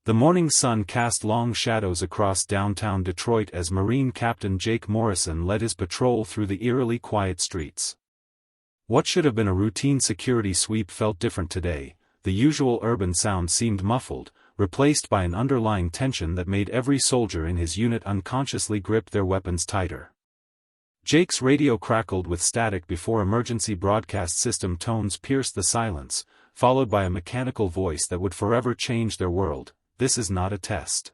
The morning sun cast long shadows across downtown Detroit as Marine Captain Jake Morrison led his patrol through the eerily quiet streets. What should have been a routine security sweep felt different today. The usual urban sound seemed muffled, replaced by an underlying tension that made every soldier in his unit unconsciously grip their weapons tighter. Jake's radio crackled with static before emergency broadcast system tones pierced the silence, followed by a mechanical voice that would forever change their world. This is not a test.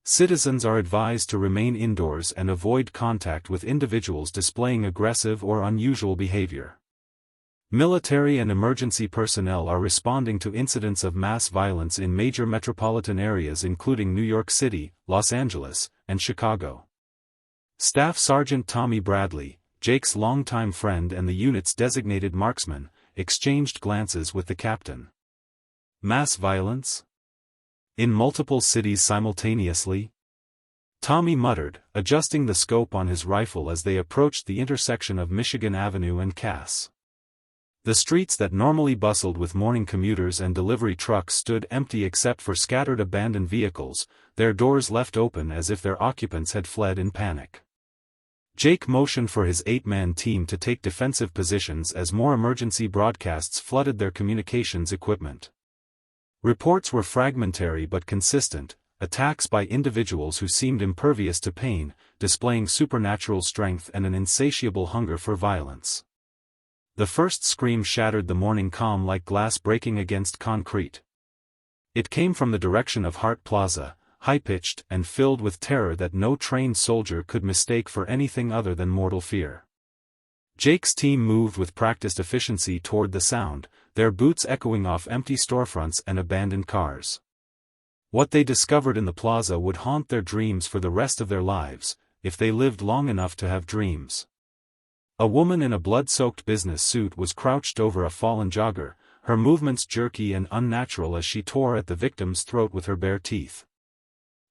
Citizens are advised to remain indoors and avoid contact with individuals displaying aggressive or unusual behavior. Military and emergency personnel are responding to incidents of mass violence in major metropolitan areas including New York City, Los Angeles, and Chicago. Staff Sergeant Tommy Bradley, Jake's longtime friend and the unit's designated marksman, exchanged glances with the captain. Mass violence? In multiple cities simultaneously? Tommy muttered, adjusting the scope on his rifle as they approached the intersection of Michigan Avenue and Cass. The streets that normally bustled with morning commuters and delivery trucks stood empty except for scattered abandoned vehicles, their doors left open as if their occupants had fled in panic. Jake motioned for his 8-man team to take defensive positions as more emergency broadcasts flooded their communications equipment. Reports were fragmentary but consistent, attacks by individuals who seemed impervious to pain, displaying supernatural strength and an insatiable hunger for violence. The first scream shattered the morning calm like glass breaking against concrete. It came from the direction of Hart Plaza, high-pitched and filled with terror that no trained soldier could mistake for anything other than mortal fear. Jake's team moved with practiced efficiency toward the sound, their boots echoing off empty storefronts and abandoned cars. What they discovered in the plaza would haunt their dreams for the rest of their lives, if they lived long enough to have dreams. A woman in a blood-soaked business suit was crouched over a fallen jogger, her movements jerky and unnatural as she tore at the victim's throat with her bare teeth.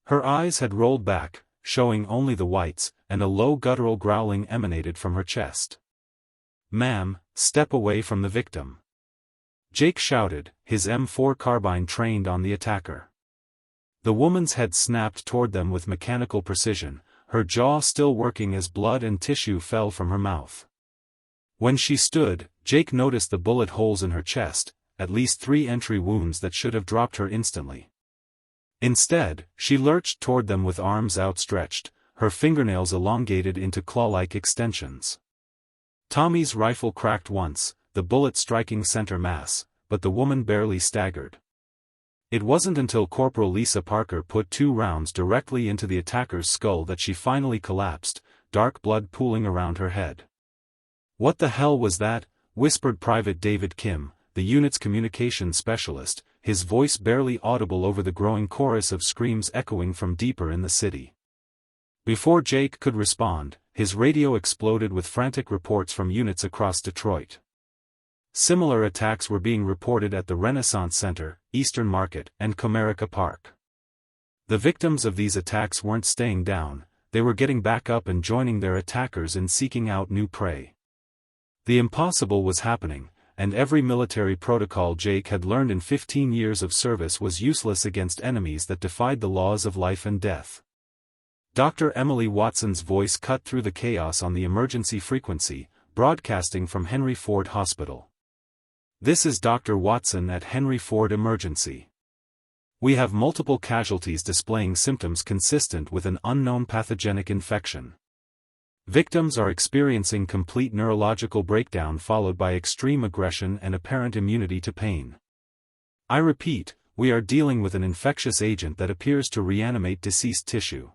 Her eyes had rolled back, showing only the whites, and a low guttural growling emanated from her chest. "Ma'am, step away from the victim." Jake shouted, his M4 carbine trained on the attacker. The woman's head snapped toward them with mechanical precision, her jaw still working as blood and tissue fell from her mouth. When she stood, Jake noticed the bullet holes in her chest, at least 3 entry wounds that should have dropped her instantly. Instead, she lurched toward them with arms outstretched, her fingernails elongated into claw-like extensions. Tommy's rifle cracked once, the bullet striking center mass, but the woman barely staggered. It wasn't until Corporal Lisa Parker put 2 rounds directly into the attacker's skull that she finally collapsed, dark blood pooling around her head. "What the hell was that?" whispered Private David Kim, the unit's communications specialist, his voice barely audible over the growing chorus of screams echoing from deeper in the city. Before Jake could respond, his radio exploded with frantic reports from units across Detroit. Similar attacks were being reported at the Renaissance Center, Eastern Market, and Comerica Park. The victims of these attacks weren't staying down, they were getting back up and joining their attackers in seeking out new prey. The impossible was happening, and every military protocol Jake had learned in 15 years of service was useless against enemies that defied the laws of life and death. Dr. Emily Watson's voice cut through the chaos on the emergency frequency, broadcasting from Henry Ford Hospital. "This is Dr. Watson at Henry Ford Emergency. We have multiple casualties displaying symptoms consistent with an unknown pathogenic infection. Victims are experiencing complete neurological breakdown followed by extreme aggression and apparent immunity to pain. I repeat, we are dealing with an infectious agent that appears to reanimate deceased tissue."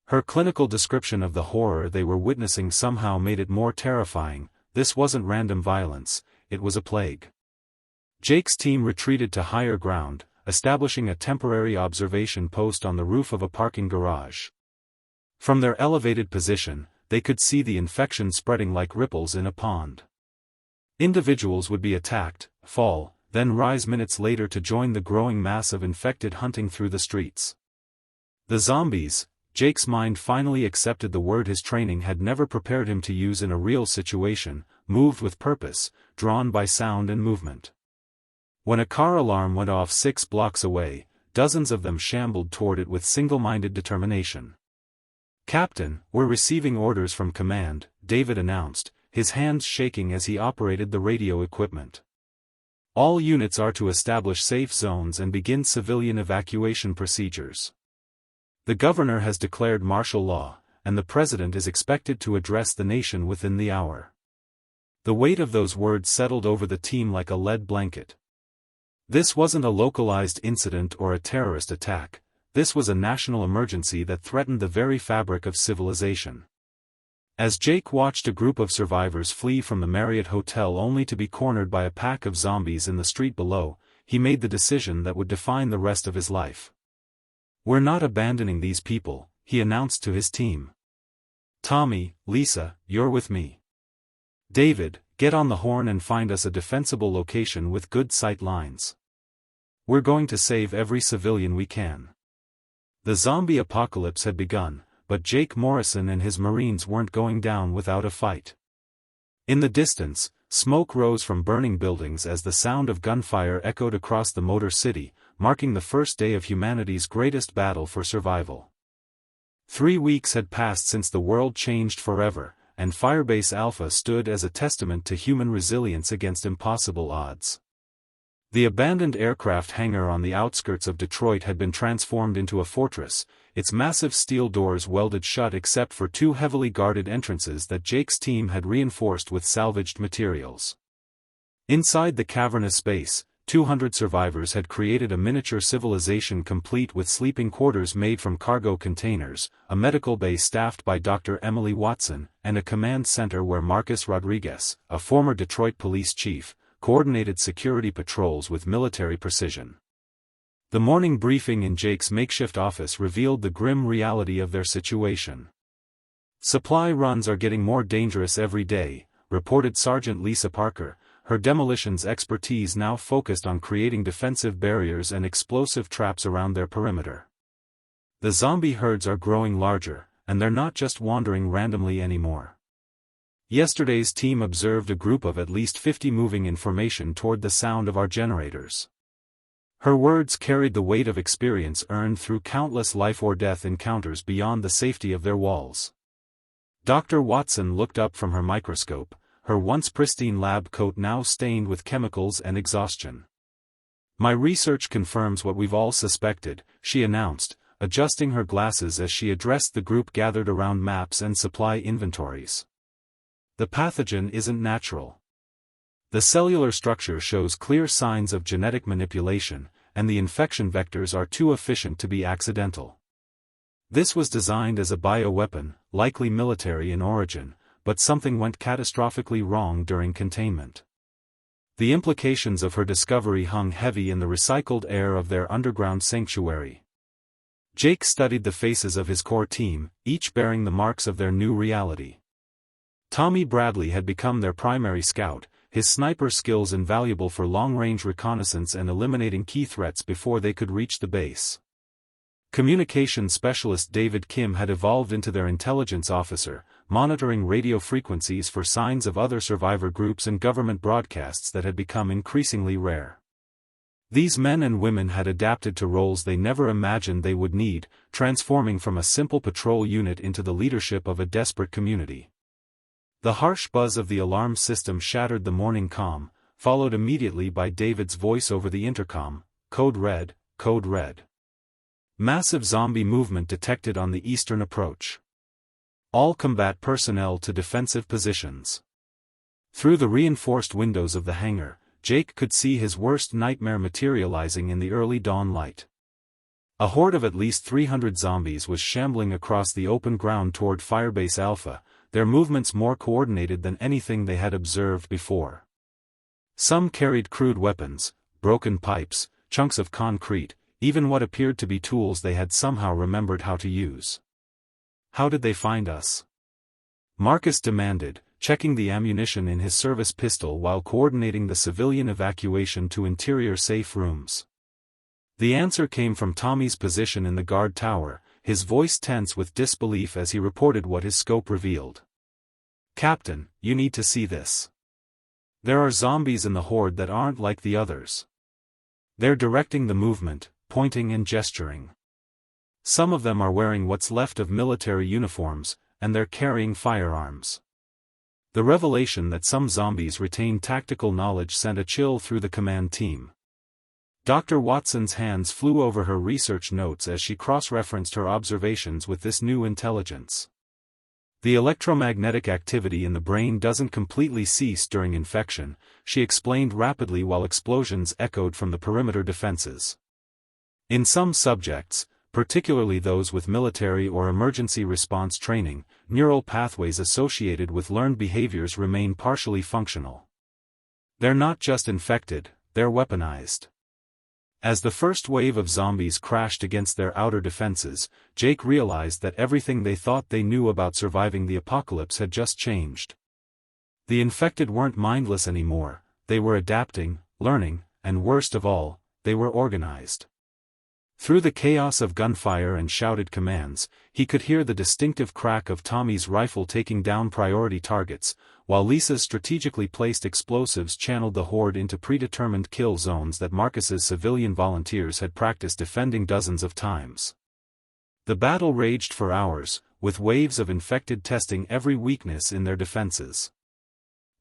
Her clinical description of the horror they were witnessing somehow made it more terrifying. This wasn't random violence, it was a plague. Jake's team retreated to higher ground, establishing a temporary observation post on the roof of a parking garage. From their elevated position, they could see the infection spreading like ripples in a pond. Individuals would be attacked, fall, then rise minutes later to join the growing mass of infected hunting through the streets. The zombies, Jake's mind finally accepted the word his training had never prepared him to use in a real situation, moved with purpose, drawn by sound and movement. When a car alarm went off 6 blocks away, dozens of them shambled toward it with single-minded determination. "Captain, we're receiving orders from command," David announced, his hands shaking as he operated the radio equipment. "All units are to establish safe zones and begin civilian evacuation procedures. The governor has declared martial law, and the president is expected to address the nation within the hour." The weight of those words settled over the team like a lead blanket. This wasn't a localized incident or a terrorist attack. This was a national emergency that threatened the very fabric of civilization. As Jake watched a group of survivors flee from the Marriott Hotel only to be cornered by a pack of zombies in the street below, he made the decision that would define the rest of his life. "We're not abandoning these people," he announced to his team. "Tommy, Lisa, you're with me. David, get on the horn and find us a defensible location with good sight lines. We're going to save every civilian we can." The zombie apocalypse had begun, but Jake Morrison and his Marines weren't going down without a fight. In the distance, smoke rose from burning buildings as the sound of gunfire echoed across the Motor City, marking the first day of humanity's greatest battle for survival. 3 weeks had passed since the world changed forever, and Firebase Alpha stood as a testament to human resilience against impossible odds. The abandoned aircraft hangar on the outskirts of Detroit had been transformed into a fortress, its massive steel doors welded shut except for 2 heavily guarded entrances that Jake's team had reinforced with salvaged materials. Inside the cavernous space, 200 survivors had created a miniature civilization complete with sleeping quarters made from cargo containers, a medical bay staffed by Dr. Emily Watson, and a command center where Marcus Rodriguez, a former Detroit police chief, coordinated security patrols with military precision. The morning briefing in Jake's makeshift office revealed the grim reality of their situation. "Supply runs are getting more dangerous every day," reported Sergeant Lisa Parker, her demolitions expertise now focused on creating defensive barriers and explosive traps around their perimeter. "The zombie herds are growing larger, and they're not just wandering randomly anymore. Yesterday's team observed a group of at least 50 moving in formation toward the sound of our generators." Her words carried the weight of experience earned through countless life-or-death encounters beyond the safety of their walls. Dr. Watson looked up from her microscope, her once pristine lab coat now stained with chemicals and exhaustion. "My research confirms what we've all suspected," she announced, adjusting her glasses as she addressed the group gathered around maps and supply inventories. "The pathogen isn't natural. The cellular structure shows clear signs of genetic manipulation, and the infection vectors are too efficient to be accidental. This was designed as a bioweapon, likely military in origin, but something went catastrophically wrong during containment." The implications of her discovery hung heavy in the recycled air of their underground sanctuary. Jake studied the faces of his core team, each bearing the marks of their new reality. Tommy Bradley had become their primary scout, his sniper skills invaluable for long-range reconnaissance and eliminating key threats before they could reach the base. Communications specialist David Kim had evolved into their intelligence officer, monitoring radio frequencies for signs of other survivor groups and government broadcasts that had become increasingly rare. These men and women had adapted to roles they never imagined they would need, transforming from a simple patrol unit into the leadership of a desperate community. The harsh buzz of the alarm system shattered the morning calm, followed immediately by David's voice over the intercom, "Code Red, Code Red. Massive zombie movement detected on the eastern approach. All combat personnel to defensive positions." Through the reinforced windows of the hangar, Jake could see his worst nightmare materializing in the early dawn light. A horde of at least 300 zombies was shambling across the open ground toward Firebase Alpha, their movements more coordinated than anything they had observed before. Some carried crude weapons, broken pipes, chunks of concrete, even what appeared to be tools they had somehow remembered how to use. "How did they find us?" Marcus demanded, checking the ammunition in his service pistol while coordinating the civilian evacuation to interior safe rooms. The answer came from Tommy's position in the guard tower, his voice tense with disbelief as he reported what his scope revealed. "Captain, you need to see this. There are zombies in the horde that aren't like the others. They're directing the movement, pointing and gesturing. Some of them are wearing what's left of military uniforms, and they're carrying firearms. The revelation that some zombies retain tactical knowledge sent a chill through the command team. Dr. Watson's hands flew over her research notes as she cross-referenced her observations with this new intelligence. The electromagnetic activity in the brain doesn't completely cease during infection, she explained rapidly while explosions echoed from the perimeter defenses. In some subjects, particularly those with military or emergency response training, neural pathways associated with learned behaviors remain partially functional. They're not just infected, they're weaponized. As the first wave of zombies crashed against their outer defenses, Jake realized that everything they thought they knew about surviving the apocalypse had just changed. The infected weren't mindless anymore, they were adapting, learning, and worst of all, they were organized. Through the chaos of gunfire and shouted commands, he could hear the distinctive crack of Tommy's rifle taking down priority targets, while Lisa's strategically placed explosives channeled the horde into predetermined kill zones that Marcus's civilian volunteers had practiced defending dozens of times. The battle raged for hours, with waves of infected testing every weakness in their defenses.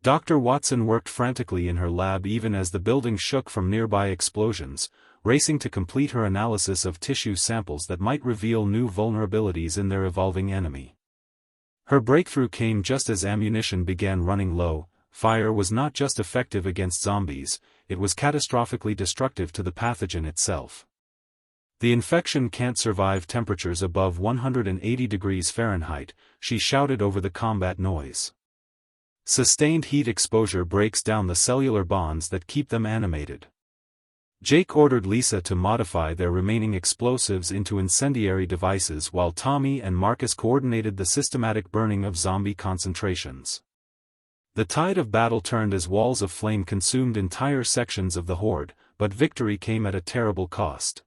Dr. Watson worked frantically in her lab even as the building shook from nearby explosions, racing to complete her analysis of tissue samples that might reveal new vulnerabilities in their evolving enemy. Her breakthrough came just as ammunition began running low. Fire was not just effective against zombies, it was catastrophically destructive to the pathogen itself. The infection can't survive temperatures above 180 degrees Fahrenheit, she shouted over the combat noise. Sustained heat exposure breaks down the cellular bonds that keep them animated. Jake ordered Lisa to modify their remaining explosives into incendiary devices while Tommy and Marcus coordinated the systematic burning of zombie concentrations. The tide of battle turned as walls of flame consumed entire sections of the horde, but victory came at a terrible cost.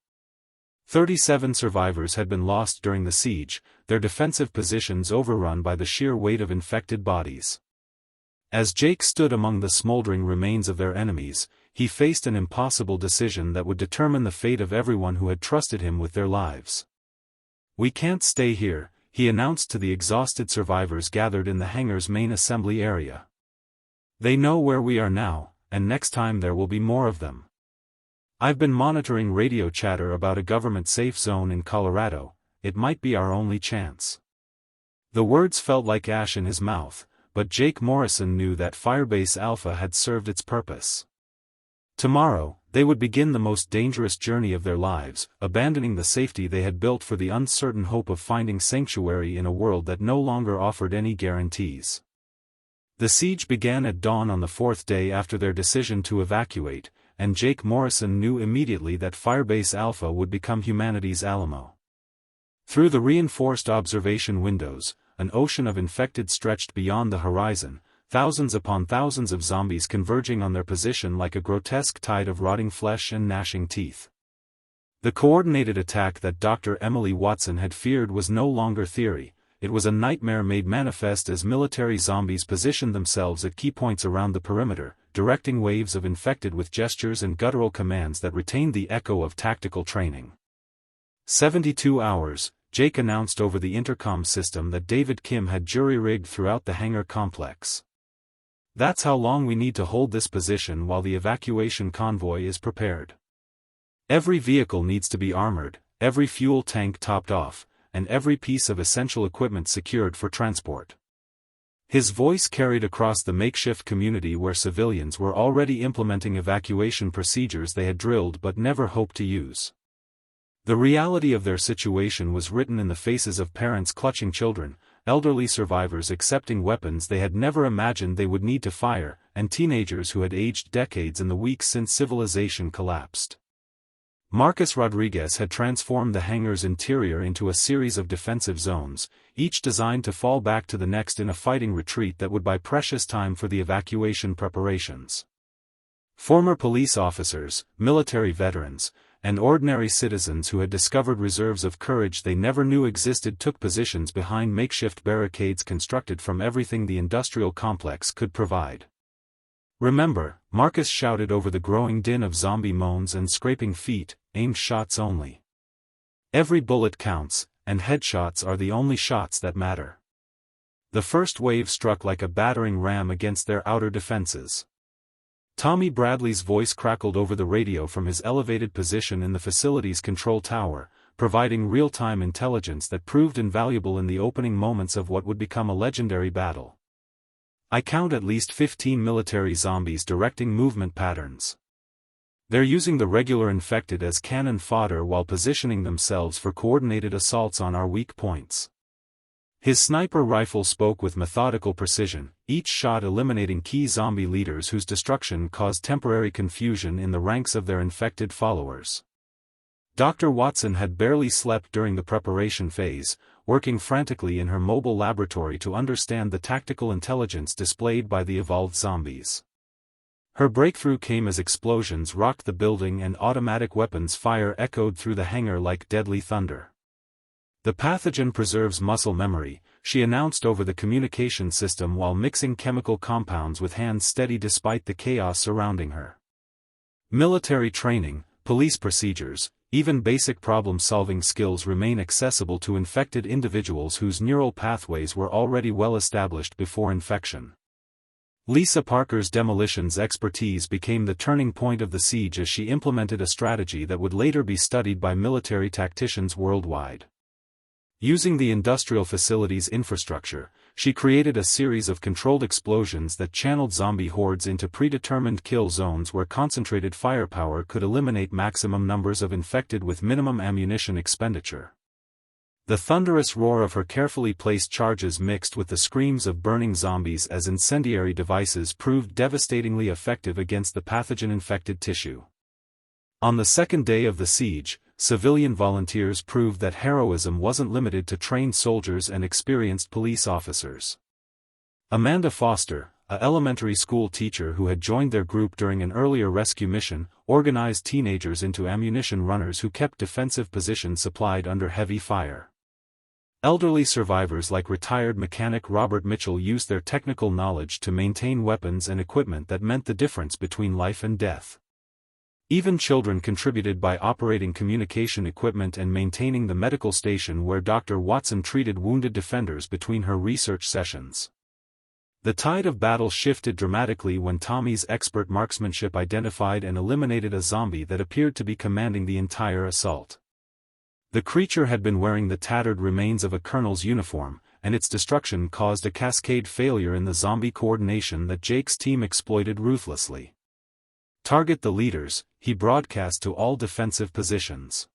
37 survivors had been lost during the siege, their defensive positions overrun by the sheer weight of infected bodies. As Jake stood among the smoldering remains of their enemies, he faced an impossible decision that would determine the fate of everyone who had trusted him with their lives. "We can't stay here," he announced to the exhausted survivors gathered in the hangar's main assembly area. "They know where we are now, and next time there will be more of them. I've been monitoring radio chatter about a government safe zone in Colorado, it might be our only chance." The words felt like ash in his mouth, but Jake Morrison knew that Firebase Alpha had served its purpose. Tomorrow, they would begin the most dangerous journey of their lives, abandoning the safety they had built for the uncertain hope of finding sanctuary in a world that no longer offered any guarantees. The siege began at dawn on the fourth day after their decision to evacuate, and Jake Morrison knew immediately that Firebase Alpha would become humanity's Alamo. Through the reinforced observation windows, an ocean of infected stretched beyond the horizon, thousands upon thousands of zombies converging on their position like a grotesque tide of rotting flesh and gnashing teeth. The coordinated attack that Dr. Emily Watson had feared was no longer theory, it was a nightmare made manifest as military zombies positioned themselves at key points around the perimeter, directing waves of infected with gestures and guttural commands that retained the echo of tactical training. 72 hours, Jake announced over the intercom system that David Kim had jury-rigged throughout the hangar complex. "That's how long we need to hold this position while the evacuation convoy is prepared. Every vehicle needs to be armored, every fuel tank topped off, and every piece of essential equipment secured for transport." His voice carried across the makeshift community where civilians were already implementing evacuation procedures they had drilled but never hoped to use. The reality of their situation was written in the faces of parents clutching children, elderly survivors accepting weapons they had never imagined they would need to fire, and teenagers who had aged decades in the weeks since civilization collapsed. Marcus Rodriguez had transformed the hangar's interior into a series of defensive zones, each designed to fall back to the next in a fighting retreat that would buy precious time for the evacuation preparations. Former police officers, military veterans, and ordinary citizens who had discovered reserves of courage they never knew existed took positions behind makeshift barricades constructed from everything the industrial complex could provide. "Remember," Marcus shouted over the growing din of zombie moans and scraping feet, "aimed shots only. Every bullet counts, and headshots are the only shots that matter." The first wave struck like a battering ram against their outer defenses. Tommy Bradley's voice crackled over the radio from his elevated position in the facility's control tower, providing real-time intelligence that proved invaluable in the opening moments of what would become a legendary battle. "I count at least 15 military zombies directing movement patterns. They're using the regular infected as cannon fodder while positioning themselves for coordinated assaults on our weak points." His sniper rifle spoke with methodical precision, each shot eliminating key zombie leaders whose destruction caused temporary confusion in the ranks of their infected followers. Dr. Watson had barely slept during the preparation phase, working frantically in her mobile laboratory to understand the tactical intelligence displayed by the evolved zombies. Her breakthrough came as explosions rocked the building and automatic weapons fire echoed through the hangar like deadly thunder. "The pathogen preserves muscle memory," she announced over the communication system while mixing chemical compounds with hands steady despite the chaos surrounding her. "Military training, police procedures, even basic problem-solving skills remain accessible to infected individuals whose neural pathways were already well established before infection." Lisa Parker's demolitions expertise became the turning point of the siege as she implemented a strategy that would later be studied by military tacticians worldwide. Using the industrial facility's infrastructure, she created a series of controlled explosions that channeled zombie hordes into predetermined kill zones where concentrated firepower could eliminate maximum numbers of infected with minimum ammunition expenditure. The thunderous roar of her carefully placed charges mixed with the screams of burning zombies as incendiary devices proved devastatingly effective against the pathogen-infected tissue. On the second day of the siege, civilian volunteers proved that heroism wasn't limited to trained soldiers and experienced police officers. Amanda Foster, an elementary school teacher who had joined their group during an earlier rescue mission, organized teenagers into ammunition runners who kept defensive positions supplied under heavy fire. Elderly survivors like retired mechanic Robert Mitchell used their technical knowledge to maintain weapons and equipment that meant the difference between life and death. Even children contributed by operating communication equipment and maintaining the medical station where Dr. Watson treated wounded defenders between her research sessions. The tide of battle shifted dramatically when Tommy's expert marksmanship identified and eliminated a zombie that appeared to be commanding the entire assault. The creature had been wearing the tattered remains of a colonel's uniform, and its destruction caused a cascade failure in the zombie coordination that Jake's team exploited ruthlessly. "Target the leaders," he broadcast to all defensive positions.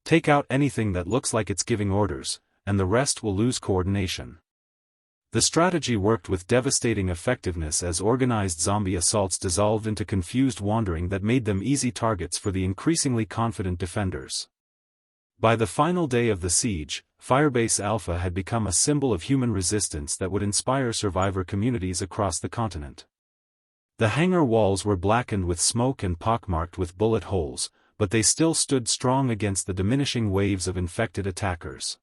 "Take out anything that looks like it's giving orders, and the rest will lose coordination." The strategy worked with devastating effectiveness as organized zombie assaults dissolved into confused wandering that made them easy targets for the increasingly confident defenders. By the final day of the siege, Firebase Alpha had become a symbol of human resistance that would inspire survivor communities across the continent. The hangar walls were blackened with smoke and pockmarked with bullet holes, but they still stood strong against the diminishing waves of infected attackers.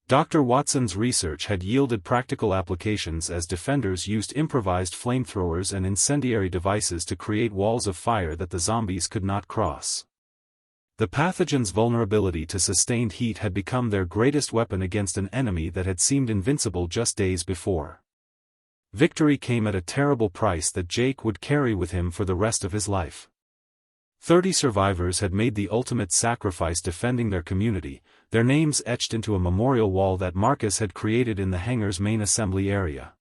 Dr. Watson's research had yielded practical applications as defenders used improvised flamethrowers and incendiary devices to create walls of fire that the zombies could not cross. The pathogen's vulnerability to sustained heat had become their greatest weapon against an enemy that had seemed invincible just days before. Victory came at a terrible price that Jake would carry with him for the rest of his life. 30 survivors had made the ultimate sacrifice defending their community, their names etched into a memorial wall that Marcus had created in the hangar's main assembly area.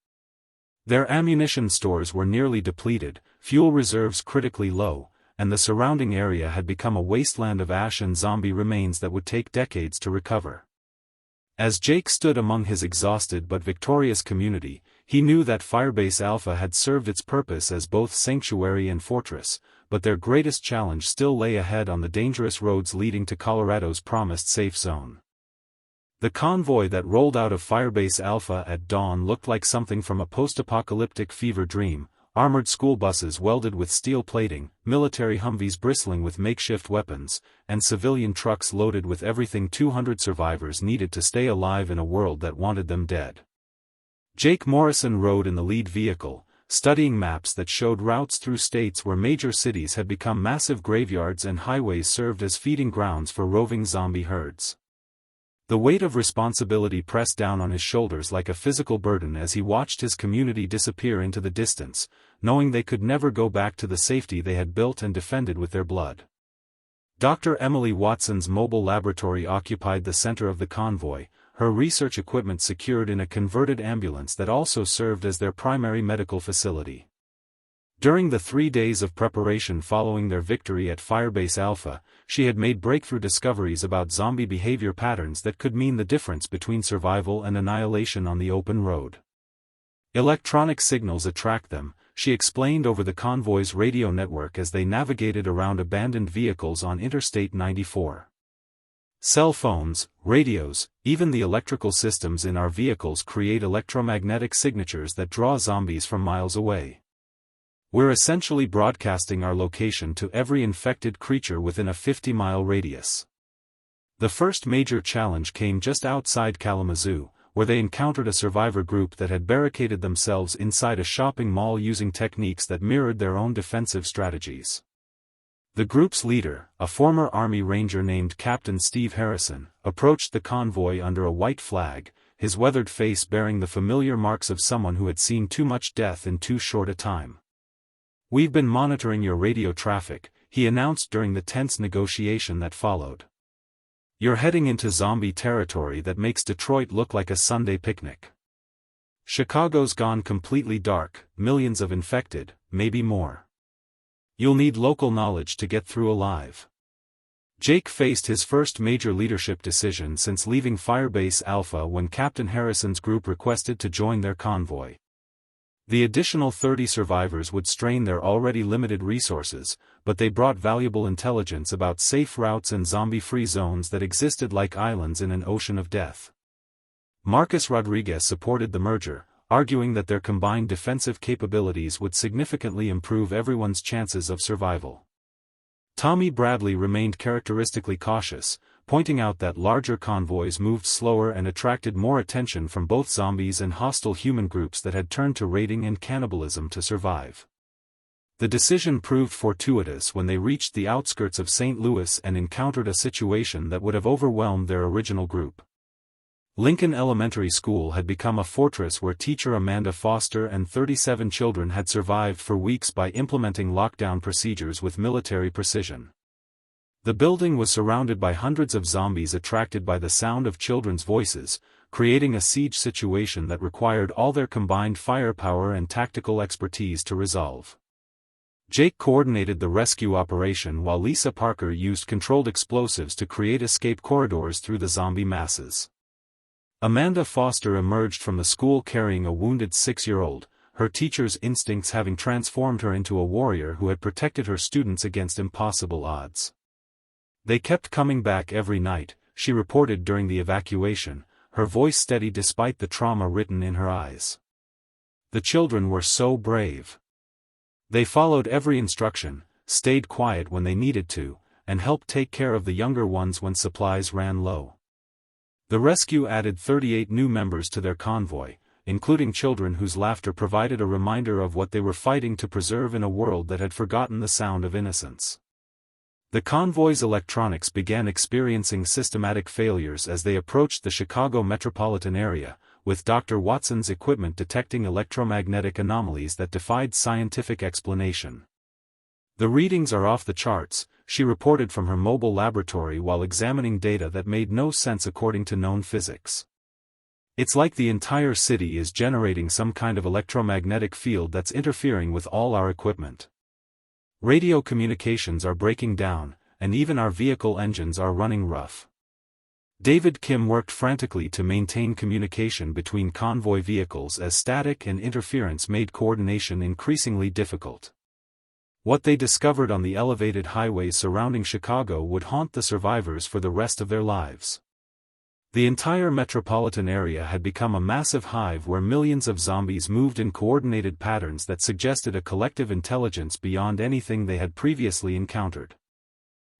Their ammunition stores were nearly depleted, fuel reserves critically low, and the surrounding area had become a wasteland of ash and zombie remains that would take decades to recover. As Jake stood among his exhausted but victorious community, he knew that Firebase Alpha had served its purpose as both sanctuary and fortress, but their greatest challenge still lay ahead on the dangerous roads leading to Colorado's promised safe zone. The convoy that rolled out of Firebase Alpha at dawn looked like something from a post-apocalyptic fever dream: armored school buses welded with steel plating, military Humvees bristling with makeshift weapons, and civilian trucks loaded with everything 200 survivors needed to stay alive in a world that wanted them dead. Jake Morrison rode in the lead vehicle, studying maps that showed routes through states where major cities had become massive graveyards and highways served as feeding grounds for roving zombie herds. The weight of responsibility pressed down on his shoulders like a physical burden as he watched his community disappear into the distance, knowing they could never go back to the safety they had built and defended with their blood. Dr. Emily Watson's mobile laboratory occupied the center of the convoy, her research equipment secured in a converted ambulance that also served as their primary medical facility. During the 3 days of preparation following their victory at Firebase Alpha, she had made breakthrough discoveries about zombie behavior patterns that could mean the difference between survival and annihilation on the open road. Electronic signals attract them, she explained over the convoy's radio network as they navigated around abandoned vehicles on Interstate 94. Cell phones, radios, even the electrical systems in our vehicles create electromagnetic signatures that draw zombies from miles away. We're essentially broadcasting our location to every infected creature within a 50-mile radius. The first major challenge came just outside Kalamazoo, where they encountered a survivor group that had barricaded themselves inside a shopping mall using techniques that mirrored their own defensive strategies. The group's leader, a former Army Ranger named Captain Steve Harrison, approached the convoy under a white flag, his weathered face bearing the familiar marks of someone who had seen too much death in too short a time. "We've been monitoring your radio traffic," he announced during the tense negotiation that followed. "You're heading into zombie territory that makes Detroit look like a Sunday picnic. Chicago's gone completely dark, millions of infected, maybe more. You'll need local knowledge to get through alive." Jake faced his first major leadership decision since leaving Firebase Alpha when Captain Harrison's group requested to join their convoy. The additional 30 survivors would strain their already limited resources, but they brought valuable intelligence about safe routes and zombie-free zones that existed like islands in an ocean of death. Marcus Rodriguez supported the merger, arguing that their combined defensive capabilities would significantly improve everyone's chances of survival. Tommy Bradley remained characteristically cautious, pointing out that larger convoys moved slower and attracted more attention from both zombies and hostile human groups that had turned to raiding and cannibalism to survive. The decision proved fortuitous when they reached the outskirts of St. Louis and encountered a situation that would have overwhelmed their original group. Lincoln Elementary School had become a fortress where teacher Amanda Foster and 37 children had survived for weeks by implementing lockdown procedures with military precision. The building was surrounded by hundreds of zombies attracted by the sound of children's voices, creating a siege situation that required all their combined firepower and tactical expertise to resolve. Jake coordinated the rescue operation while Lisa Parker used controlled explosives to create escape corridors through the zombie masses. Amanda Foster emerged from the school carrying a wounded 6-year-old, her teacher's instincts having transformed her into a warrior who had protected her students against impossible odds. "They kept coming back every night," she reported during the evacuation, her voice steady despite the trauma written in her eyes. "The children were so brave. They followed every instruction, stayed quiet when they needed to, and helped take care of the younger ones when supplies ran low." The rescue added 38 new members to their convoy, including children whose laughter provided a reminder of what they were fighting to preserve in a world that had forgotten the sound of innocence. The convoy's electronics began experiencing systematic failures as they approached the Chicago metropolitan area, with Dr. Watson's equipment detecting electromagnetic anomalies that defied scientific explanation. "The readings are off the charts," she reported from her mobile laboratory while examining data that made no sense according to known physics. "It's like the entire city is generating some kind of electromagnetic field that's interfering with all our equipment. Radio communications are breaking down, and even our vehicle engines are running rough." David Kim worked frantically to maintain communication between convoy vehicles as static and interference made coordination increasingly difficult. What they discovered on the elevated highways surrounding Chicago would haunt the survivors for the rest of their lives. The entire metropolitan area had become a massive hive where millions of zombies moved in coordinated patterns that suggested a collective intelligence beyond anything they had previously encountered.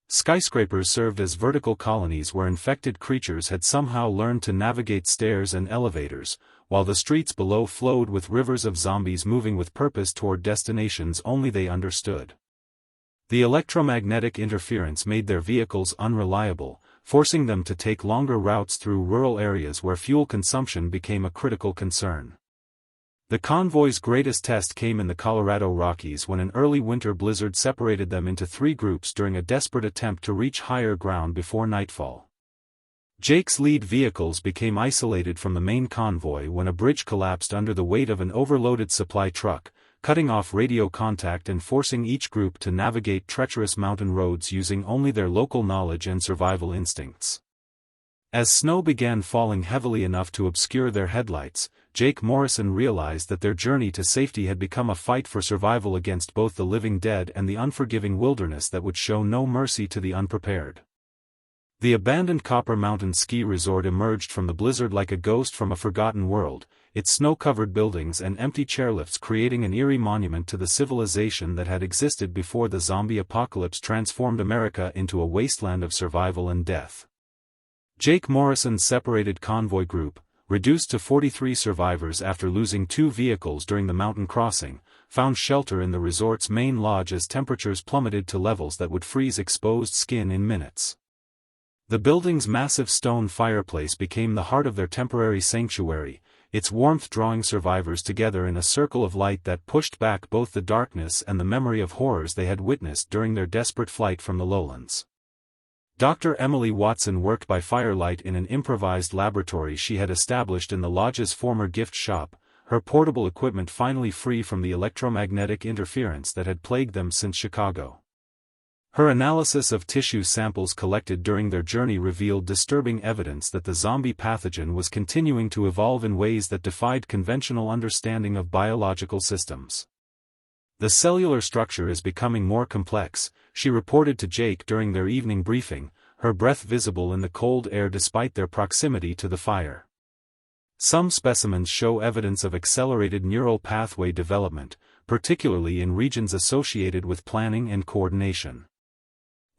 Skyscrapers served as vertical colonies where infected creatures had somehow learned to navigate stairs and elevators, while the streets below flowed with rivers of zombies moving with purpose toward destinations only they understood. The electromagnetic interference made their vehicles unreliable, forcing them to take longer routes through rural areas where fuel consumption became a critical concern. The convoy's greatest test came in the Colorado Rockies when an early winter blizzard separated them into 3 groups during a desperate attempt to reach higher ground before nightfall. Jake's lead vehicles became isolated from the main convoy when a bridge collapsed under the weight of an overloaded supply truck, cutting off radio contact and forcing each group to navigate treacherous mountain roads using only their local knowledge and survival instincts. As snow began falling heavily enough to obscure their headlights, Jake Morrison realized that their journey to safety had become a fight for survival against both the living dead and the unforgiving wilderness that would show no mercy to the unprepared. The abandoned Copper Mountain ski resort emerged from the blizzard like a ghost from a forgotten world, its snow-covered buildings and empty chairlifts creating an eerie monument to the civilization that had existed before the zombie apocalypse transformed America into a wasteland of survival and death. Jake Morrison's separated convoy group, reduced to 43 survivors after losing 2 vehicles during the mountain crossing, found shelter in the resort's main lodge as temperatures plummeted to levels that would freeze exposed skin in minutes. The building's massive stone fireplace became the heart of their temporary sanctuary, its warmth drawing survivors together in a circle of light that pushed back both the darkness and the memory of horrors they had witnessed during their desperate flight from the lowlands. Dr. Emily Watson worked by firelight in an improvised laboratory she had established in the lodge's former gift shop, her portable equipment finally free from the electromagnetic interference that had plagued them since Chicago. Her analysis of tissue samples collected during their journey revealed disturbing evidence that the zombie pathogen was continuing to evolve in ways that defied conventional understanding of biological systems. "The cellular structure is becoming more complex," she reported to Jake during their evening briefing, her breath visible in the cold air despite their proximity to the fire. Some specimens show evidence of accelerated neural pathway development, particularly in regions associated with planning and coordination.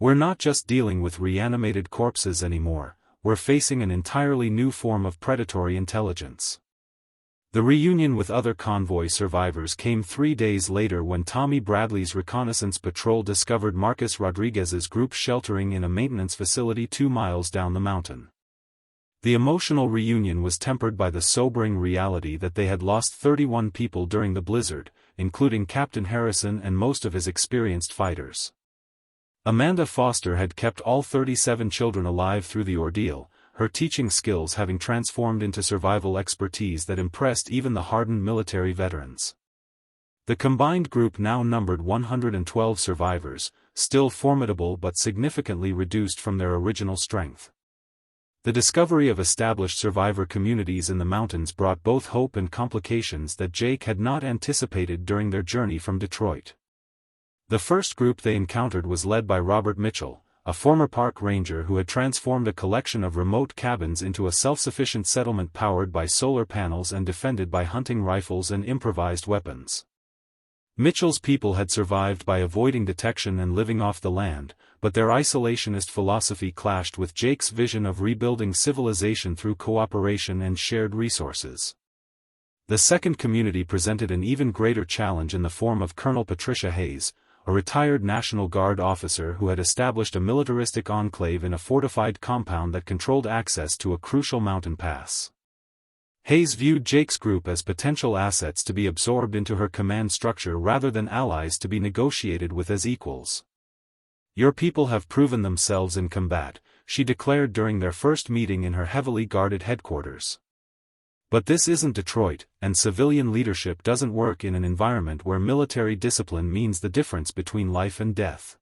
"We're not just dealing with reanimated corpses anymore, we're facing an entirely new form of predatory intelligence." The reunion with other convoy survivors came 3 days later when Tommy Bradley's reconnaissance patrol discovered Marcus Rodriguez's group sheltering in a maintenance facility 2 miles down the mountain. The emotional reunion was tempered by the sobering reality that they had lost 31 people during the blizzard, including Captain Harrison and most of his experienced fighters. Amanda Foster had kept all 37 children alive through the ordeal, her teaching skills having transformed into survival expertise that impressed even the hardened military veterans. The combined group now numbered 112 survivors, still formidable but significantly reduced from their original strength. The discovery of established survivor communities in the mountains brought both hope and complications that Jake had not anticipated during their journey from Detroit. The first group they encountered was led by Robert Mitchell, a former park ranger who had transformed a collection of remote cabins into a self-sufficient settlement powered by solar panels and defended by hunting rifles and improvised weapons. Mitchell's people had survived by avoiding detection and living off the land, but their isolationist philosophy clashed with Jake's vision of rebuilding civilization through cooperation and shared resources. The second community presented an even greater challenge in the form of Colonel Patricia Hayes, a retired National Guard officer who had established a militaristic enclave in a fortified compound that controlled access to a crucial mountain pass. Hayes viewed Jake's group as potential assets to be absorbed into her command structure rather than allies to be negotiated with as equals. "Your people have proven themselves in combat," she declared during their first meeting in her heavily guarded headquarters. "But this isn't Detroit, and civilian leadership doesn't work in an environment where military discipline means the difference between life and death.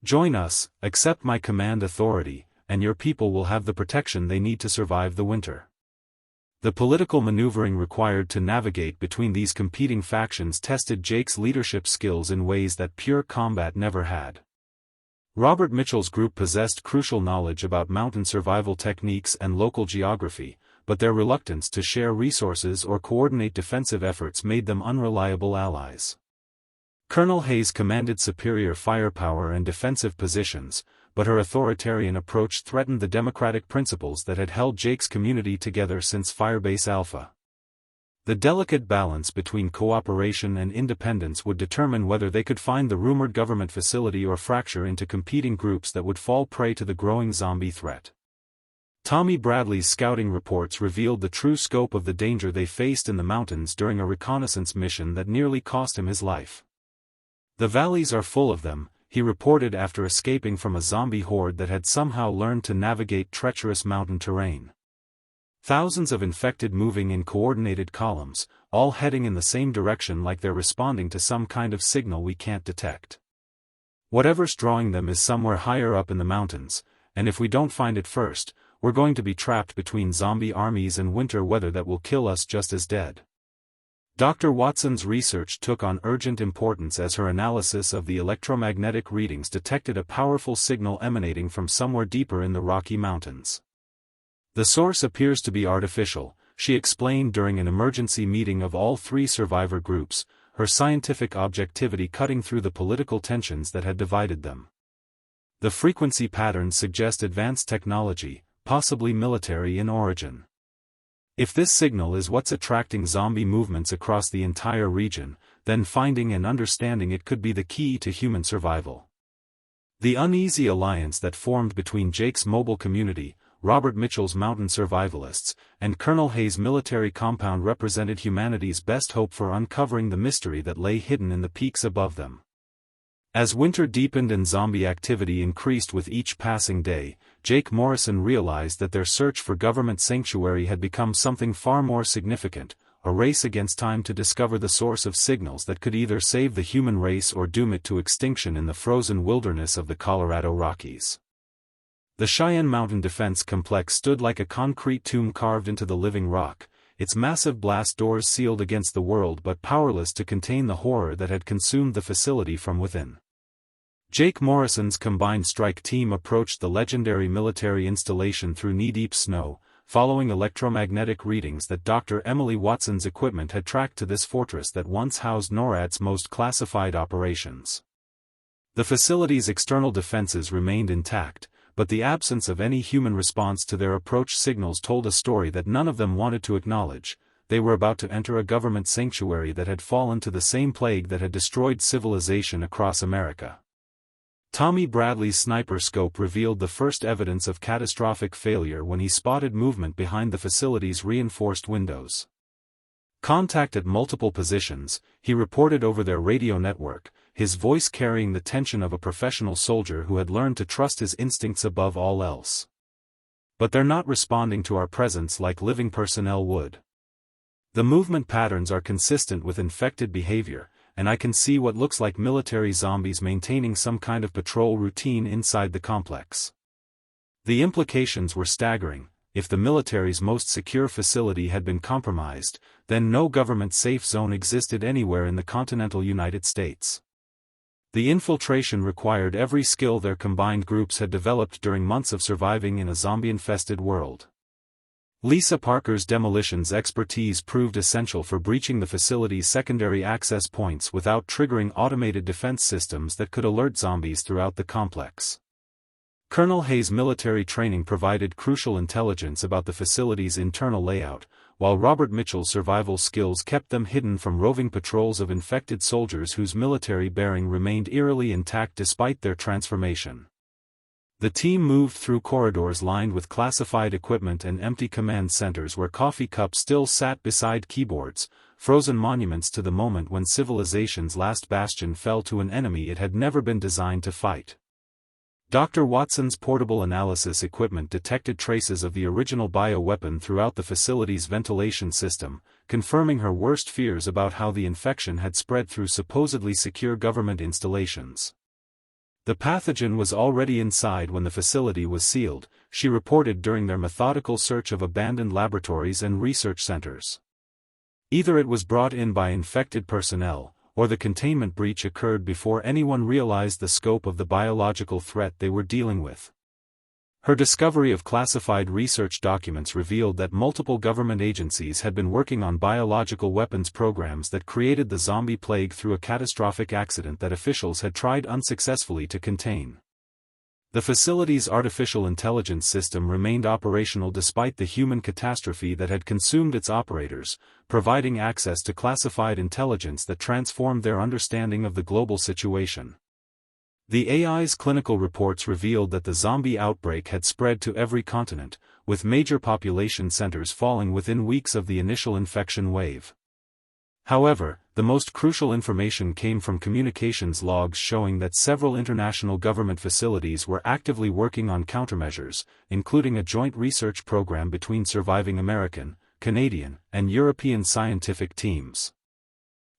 Join us, accept my command authority, and your people will have the protection they need to survive the winter." The political maneuvering required to navigate between these competing factions tested Jake's leadership skills in ways that pure combat never had. Robert Mitchell's group possessed crucial knowledge about mountain survival techniques and local geography, but their reluctance to share resources or coordinate defensive efforts made them unreliable allies. Colonel Hayes commanded superior firepower and defensive positions, but her authoritarian approach threatened the democratic principles that had held Jake's community together since Firebase Alpha. The delicate balance between cooperation and independence would determine whether they could find the rumored government facility or fracture into competing groups that would fall prey to the growing zombie threat. Tommy Bradley's scouting reports revealed the true scope of the danger they faced in the mountains during a reconnaissance mission that nearly cost him his life. "The valleys are full of them," he reported after escaping from a zombie horde that had somehow learned to navigate treacherous mountain terrain. "Thousands of infected moving in coordinated columns, all heading in the same direction like they're responding to some kind of signal we can't detect. Whatever's drawing them is somewhere higher up in the mountains, and if we don't find it first, we're going to be trapped between zombie armies and winter weather that will kill us just as dead." Dr. Watson's research took on urgent importance as her analysis of the electromagnetic readings detected a powerful signal emanating from somewhere deeper in the Rocky Mountains. "The source appears to be artificial," she explained during an emergency meeting of all 3 survivor groups, her scientific objectivity cutting through the political tensions that had divided them. "The frequency patterns suggest advanced technology, possibly military in origin. If this signal is what's attracting zombie movements across the entire region, then finding and understanding it could be the key to human survival." The uneasy alliance that formed between Jake's mobile community, Robert Mitchell's mountain survivalists, and Colonel Hayes' military compound represented humanity's best hope for uncovering the mystery that lay hidden in the peaks above them. As winter deepened and zombie activity increased with each passing day, Jake Morrison realized that their search for government sanctuary had become something far more significant, a race against time to discover the source of signals that could either save the human race or doom it to extinction in the frozen wilderness of the Colorado Rockies. The Cheyenne Mountain Defense Complex stood like a concrete tomb carved into the living rock, its massive blast doors sealed against the world but powerless to contain the horror that had consumed the facility from within. Jake Morrison's combined strike team approached the legendary military installation through knee-deep snow, following electromagnetic readings that Dr. Emily Watson's equipment had tracked to this fortress that once housed NORAD's most classified operations. The facility's external defenses remained intact, but the absence of any human response to their approach signals told a story that none of them wanted to acknowledge. They were about to enter a government sanctuary that had fallen to the same plague that had destroyed civilization across America. Tommy Bradley's sniper scope revealed the first evidence of catastrophic failure when he spotted movement behind the facility's reinforced windows. "Contact at multiple positions," he reported over their radio network, his voice carrying the tension of a professional soldier who had learned to trust his instincts above all else. "But they're not responding to our presence like living personnel would. The movement patterns are consistent with infected behavior, and I can see what looks like military zombies maintaining some kind of patrol routine inside the complex." The implications were staggering. If the military's most secure facility had been compromised, then no government safe zone existed anywhere in the continental United States. The infiltration required every skill their combined groups had developed during months of surviving in a zombie-infested world. Lisa Parker's demolitions expertise proved essential for breaching the facility's secondary access points without triggering automated defense systems that could alert zombies throughout the complex. Colonel Hayes' military training provided crucial intelligence about the facility's internal layout, while Robert Mitchell's survival skills kept them hidden from roving patrols of infected soldiers whose military bearing remained eerily intact despite their transformation. The team moved through corridors lined with classified equipment and empty command centers where coffee cups still sat beside keyboards, frozen monuments to the moment when civilization's last bastion fell to an enemy it had never been designed to fight. Dr. Watson's portable analysis equipment detected traces of the original bioweapon throughout the facility's ventilation system, confirming her worst fears about how the infection had spread through supposedly secure government installations. The pathogen was already inside when the facility was sealed, she reported during their methodical search of abandoned laboratories and research centers. Either it was brought in by infected personnel, or the containment breach occurred before anyone realized the scope of the biological threat they were dealing with. Her discovery of classified research documents revealed that multiple government agencies had been working on biological weapons programs that created the zombie plague through a catastrophic accident that officials had tried unsuccessfully to contain. The facility's artificial intelligence system remained operational despite the human catastrophe that had consumed its operators, providing access to classified intelligence that transformed their understanding of the global situation. The AI's clinical reports revealed that the zombie outbreak had spread to every continent, with major population centers falling within weeks of the initial infection wave. However, the most crucial information came from communications logs showing that several international government facilities were actively working on countermeasures, including a joint research program between surviving American, Canadian, and European scientific teams.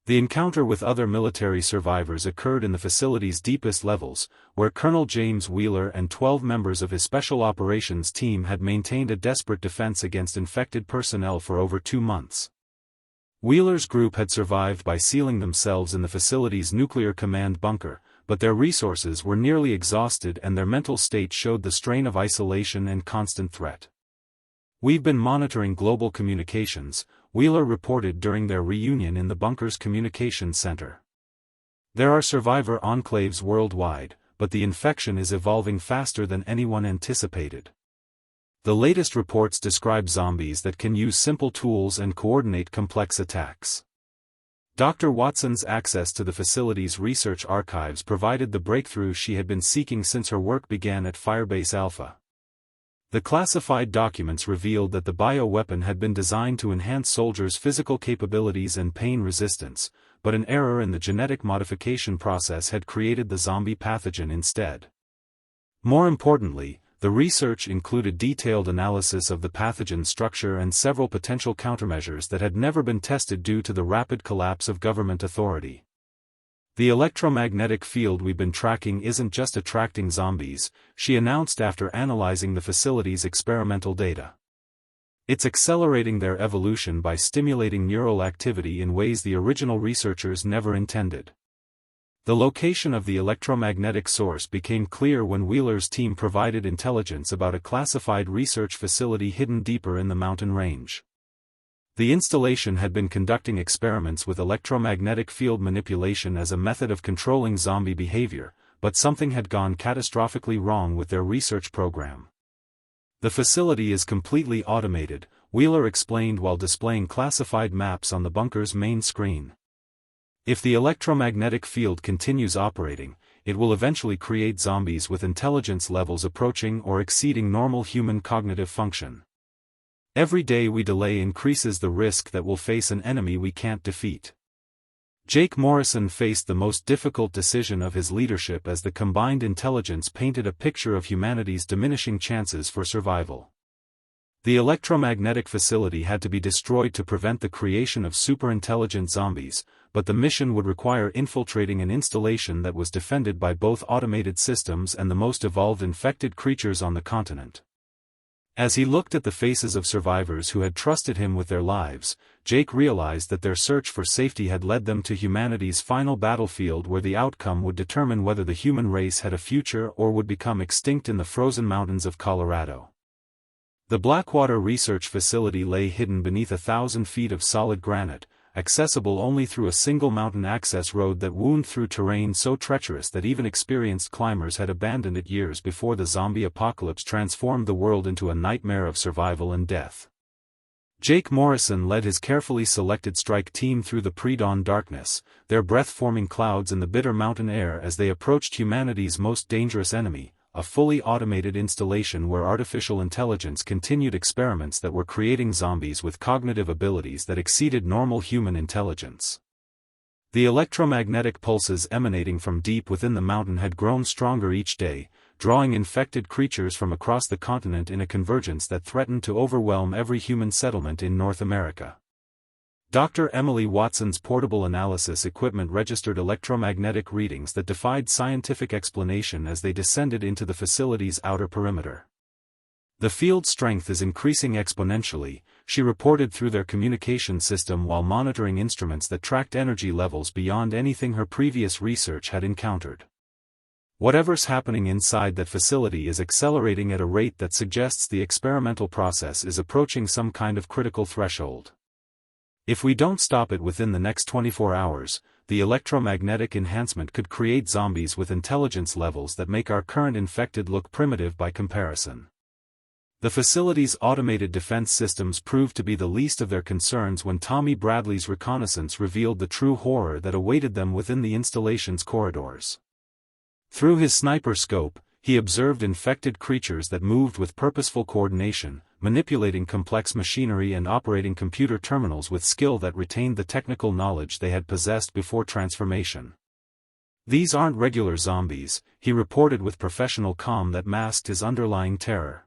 The encounter with other military survivors occurred in the facility's deepest levels, where Colonel James Wheeler and 12 members of his Special Operations team had maintained a desperate defense against infected personnel for over 2 months. Wheeler's group had survived by sealing themselves in the facility's nuclear command bunker, but their resources were nearly exhausted and their mental state showed the strain of isolation and constant threat. "We've been monitoring global communications," Wheeler reported during their reunion in the bunker's communications center. "There are survivor enclaves worldwide, but the infection is evolving faster than anyone anticipated. The latest reports describe zombies that can use simple tools and coordinate complex attacks." Dr. Watson's access to the facility's research archives provided the breakthrough she had been seeking since her work began at Firebase Alpha. The classified documents revealed that the bioweapon had been designed to enhance soldiers' physical capabilities and pain resistance, but an error in the genetic modification process had created the zombie pathogen instead. More importantly, the research included detailed analysis of the pathogen's structure and several potential countermeasures that had never been tested due to the rapid collapse of government authority. "The electromagnetic field we've been tracking isn't just attracting zombies," she announced after analyzing the facility's experimental data. "It's accelerating their evolution by stimulating neural activity in ways the original researchers never intended." The location of the electromagnetic source became clear when Wheeler's team provided intelligence about a classified research facility hidden deeper in the mountain range. The installation had been conducting experiments with electromagnetic field manipulation as a method of controlling zombie behavior, but something had gone catastrophically wrong with their research program. "The facility is completely automated," Wheeler explained while displaying classified maps on the bunker's main screen. "If the electromagnetic field continues operating, it will eventually create zombies with intelligence levels approaching or exceeding normal human cognitive function. Every day we delay increases the risk that we'll face an enemy we can't defeat." Jake Morrison faced the most difficult decision of his leadership as the combined intelligence painted a picture of humanity's diminishing chances for survival. The electromagnetic facility had to be destroyed to prevent the creation of super-intelligent zombies, but the mission would require infiltrating an installation that was defended by both automated systems and the most evolved infected creatures on the continent. As he looked at the faces of survivors who had trusted him with their lives, Jake realized that their search for safety had led them to humanity's final battlefield where the outcome would determine whether the human race had a future or would become extinct in the frozen mountains of Colorado. The Blackwater Research Facility lay hidden beneath 1,000 feet of solid granite, accessible only through a single mountain access road that wound through terrain so treacherous that even experienced climbers had abandoned it years before the zombie apocalypse transformed the world into a nightmare of survival and death. Jake Morrison led his carefully selected strike team through the pre-dawn darkness, their breath-forming clouds in the bitter mountain air as they approached humanity's most dangerous enemy, a fully automated installation where artificial intelligence continued experiments that were creating zombies with cognitive abilities that exceeded normal human intelligence. The electromagnetic pulses emanating from deep within the mountain had grown stronger each day, drawing infected creatures from across the continent in a convergence that threatened to overwhelm every human settlement in North America. Dr. Emily Watson's portable analysis equipment registered electromagnetic readings that defied scientific explanation as they descended into the facility's outer perimeter. "The field strength is increasing exponentially," she reported through their communication system while monitoring instruments that tracked energy levels beyond anything her previous research had encountered. "Whatever's happening inside that facility is accelerating at a rate that suggests the experimental process is approaching some kind of critical threshold. If we don't stop it within the next 24 hours, the electromagnetic enhancement could create zombies with intelligence levels that make our current infected look primitive by comparison. The facility's automated defense systems proved to be the least of their concerns when Tommy Bradley's reconnaissance revealed the true horror that awaited them within the installation's corridors. Through his sniper scope, he observed infected creatures that moved with purposeful coordination, manipulating complex machinery and operating computer terminals with skill that retained the technical knowledge they had possessed before transformation. "These aren't regular zombies," he reported with professional calm that masked his underlying terror.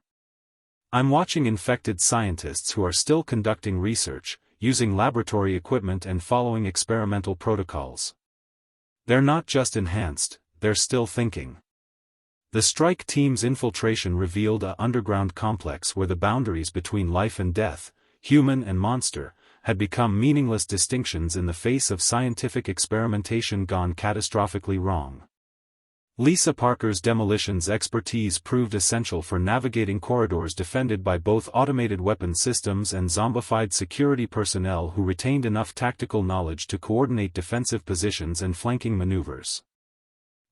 "I'm watching infected scientists who are still conducting research, using laboratory equipment and following experimental protocols. They're not just enhanced, they're still thinking." The strike team's infiltration revealed an underground complex where the boundaries between life and death, human and monster, had become meaningless distinctions in the face of scientific experimentation gone catastrophically wrong. Lisa Parker's demolitions expertise proved essential for navigating corridors defended by both automated weapon systems and zombified security personnel who retained enough tactical knowledge to coordinate defensive positions and flanking maneuvers.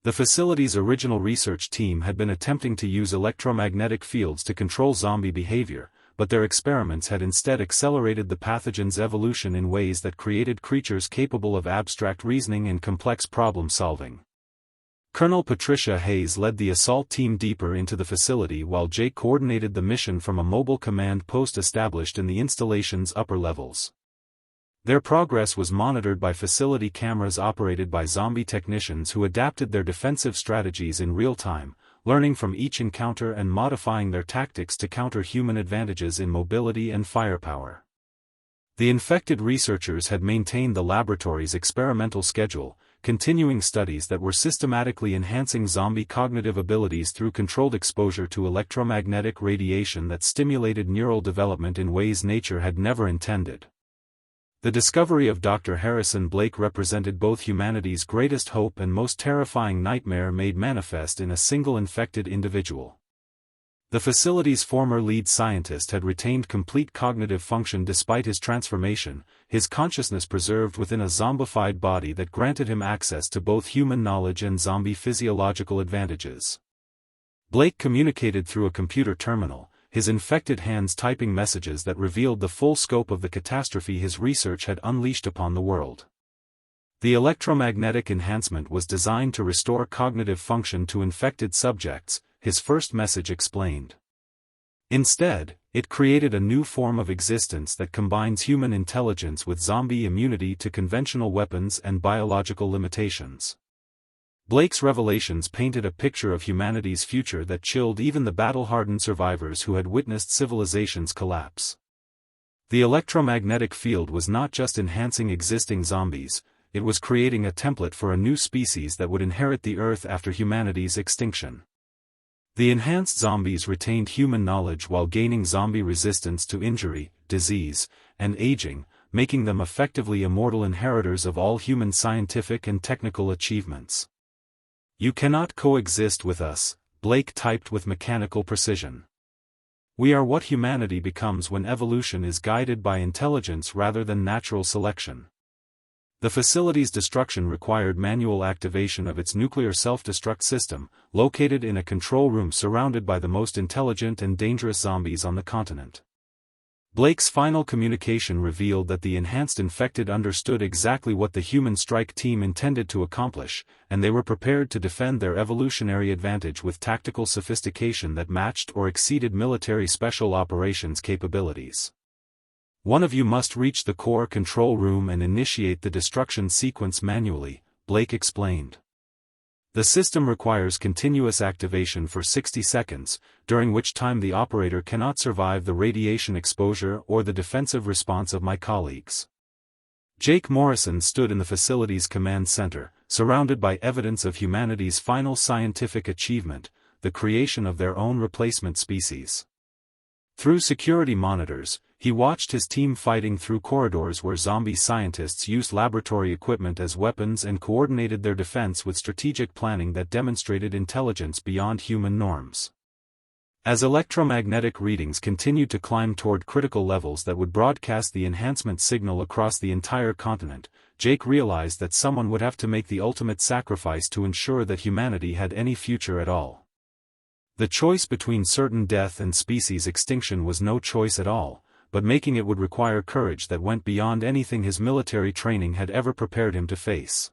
The facility's original research team had been attempting to use electromagnetic fields to control zombie behavior, but their experiments had instead accelerated the pathogen's evolution in ways that created creatures capable of abstract reasoning and complex problem-solving. Colonel Patricia Hayes led the assault team deeper into the facility while Jake coordinated the mission from a mobile command post established in the installation's upper levels. Their progress was monitored by facility cameras operated by zombie technicians who adapted their defensive strategies in real time, learning from each encounter and modifying their tactics to counter human advantages in mobility and firepower. The infected researchers had maintained the laboratory's experimental schedule, continuing studies that were systematically enhancing zombie cognitive abilities through controlled exposure to electromagnetic radiation that stimulated neural development in ways nature had never intended. The discovery of Dr. Harrison Blake represented both humanity's greatest hope and most terrifying nightmare made manifest in a single infected individual. The facility's former lead scientist had retained complete cognitive function despite his transformation, his consciousness preserved within a zombified body that granted him access to both human knowledge and zombie physiological advantages. Blake communicated through a computer terminal, his infected hands typing messages that revealed the full scope of the catastrophe his research had unleashed upon the world. The electromagnetic enhancement was designed to restore cognitive function to infected subjects, his first message explained. Instead, it created a new form of existence that combines human intelligence with zombie immunity to conventional weapons and biological limitations. Blake's revelations painted a picture of humanity's future that chilled even the battle-hardened survivors who had witnessed civilization's collapse. The electromagnetic field was not just enhancing existing zombies, it was creating a template for a new species that would inherit the Earth after humanity's extinction. The enhanced zombies retained human knowledge while gaining zombie resistance to injury, disease, and aging, making them effectively immortal inheritors of all human scientific and technical achievements. "You cannot coexist with us," Blake typed with mechanical precision. "We are what humanity becomes when evolution is guided by intelligence rather than natural selection." The facility's destruction required manual activation of its nuclear self-destruct system, located in a control room surrounded by the most intelligent and dangerous zombies on the continent. Blake's final communication revealed that the enhanced infected understood exactly what the human strike team intended to accomplish, and they were prepared to defend their evolutionary advantage with tactical sophistication that matched or exceeded military special operations capabilities. "One of you must reach the core control room and initiate the destruction sequence manually," Blake explained. "The system requires continuous activation for 60 seconds, during which time the operator cannot survive the radiation exposure or the defensive response of my colleagues." Jake Morrison stood in the facility's command center, surrounded by evidence of humanity's final scientific achievement, the creation of their own replacement species. Through security monitors, he watched his team fighting through corridors where zombie scientists used laboratory equipment as weapons and coordinated their defense with strategic planning that demonstrated intelligence beyond human norms. As electromagnetic readings continued to climb toward critical levels that would broadcast the enhancement signal across the entire continent, Jake realized that someone would have to make the ultimate sacrifice to ensure that humanity had any future at all. The choice between certain death and species extinction was no choice at all, but making it would require courage that went beyond anything his military training had ever prepared him to face.